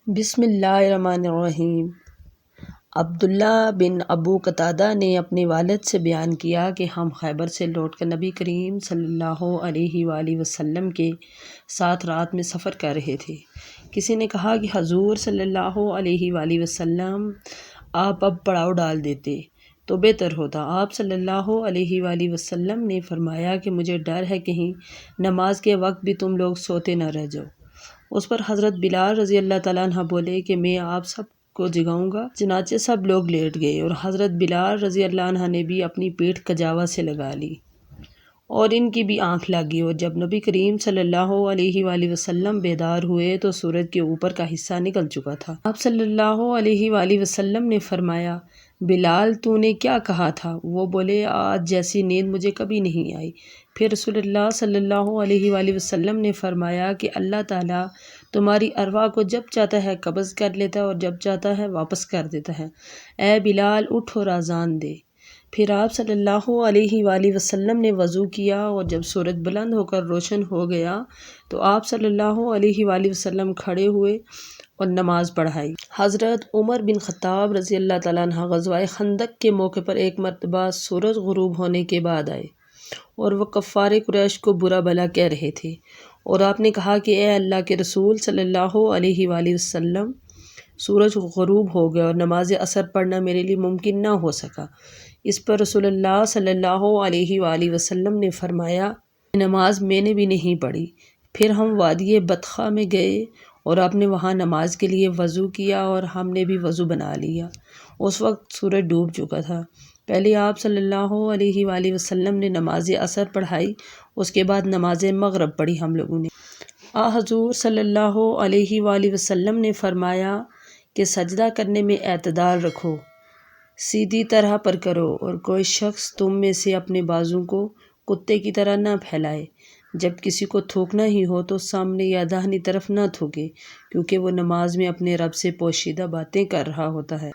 بسم اللہ الرحمن الرحیم۔ عبداللہ بن ابو قتادہ نے اپنے والد سے بیان کیا کہ ہم خیبر سے لوٹ کر نبی کریم صلی اللہ علیہ وآلہ وسلم کے ساتھ رات میں سفر کر رہے تھے۔ کسی نے کہا کہ حضور صلی اللہ علیہ وآلہ وسلم آپ اب پڑاؤ ڈال دیتے تو بہتر ہوتا۔ آپ صلی اللہ علیہ وآلہ وسلم نے فرمایا کہ مجھے ڈر ہے کہیں نماز کے وقت بھی تم لوگ سوتے نہ رہ جاؤ۔ اس پر حضرت بلال رضی اللہ تعالیٰ عنہ بولے کہ میں آپ سب کو جگاؤں گا۔ چنانچہ سب لوگ لیٹ گئے اور حضرت بلال رضی اللہ عنہ نے بھی اپنی پیٹھ کجاوا سے لگا لی اور ان کی بھی آنکھ لگی، اور جب نبی کریم صلی اللہ علیہ وآلہ وسلم بیدار ہوئے تو سورج کے اوپر کا حصہ نکل چکا تھا۔ آپ صلی اللہ علیہ وآلہ وسلم نے فرمایا، بلال تو نے کیا کہا تھا؟ وہ بولے، آج جیسی نیند مجھے کبھی نہیں آئی۔ پھر رسول اللہ صلی اللہ علیہ وآلہ وسلم نے فرمایا کہ اللہ تعالیٰ تمہاری ارواح کو جب چاہتا ہے قبض کر لیتا ہے اور جب چاہتا ہے واپس کر دیتا ہے۔ اے بلال اٹھ اور اذان دے۔ پھر آپ صلی اللہ علیہ وآلہ وسلم نے وضو کیا، اور جب سورج بلند ہو کر روشن ہو گیا تو آپ صلی اللہ علیہ وآلہ وسلم کھڑے ہوئے اور نماز پڑھائی۔ حضرت عمر بن خطاب رضی اللہ تعالیٰ عنہ غزوہ خندق کے موقع پر ایک مرتبہ سورج غروب ہونے کے بعد آئے اور وہ کفار قریش کو برا بھلا کہہ رہے تھے، اور آپ نے کہا کہ اے اللہ کے رسول صلی اللہ علیہ وآلہ وسلم، سورج غروب ہو گیا اور نماز عصر پڑھنا میرے لیے ممکن نہ ہو سکا۔ اس پر رسول اللہ صلی اللہ علیہ وآلہ وسلم نے فرمایا، نماز میں نے بھی نہیں پڑھی۔ پھر ہم وادی بطحاء میں گئے اور آپ نے وہاں نماز کے لیے وضو کیا اور ہم نے بھی وضو بنا لیا۔ اس وقت سورج ڈوب چکا تھا۔ پہلے آپ صلی اللہ علیہ وآلہ وسلم نے نماز عصر پڑھائی، اس کے بعد نماز مغرب پڑھی ہم لوگوں نے۔ حضور صلی اللہ علیہ وآلہ وسلم نے فرمایا کہ سجدہ کرنے میں اعتدال رکھو، سیدھی طرح پر کرو، اور کوئی شخص تم میں سے اپنے بازو کو کتے کی طرح نہ پھیلائے۔ جب کسی کو تھوکنا ہی ہو تو سامنے یا داہنی طرف نہ تھوکے، کیونکہ وہ نماز میں اپنے رب سے پوشیدہ باتیں کر رہا ہوتا ہے۔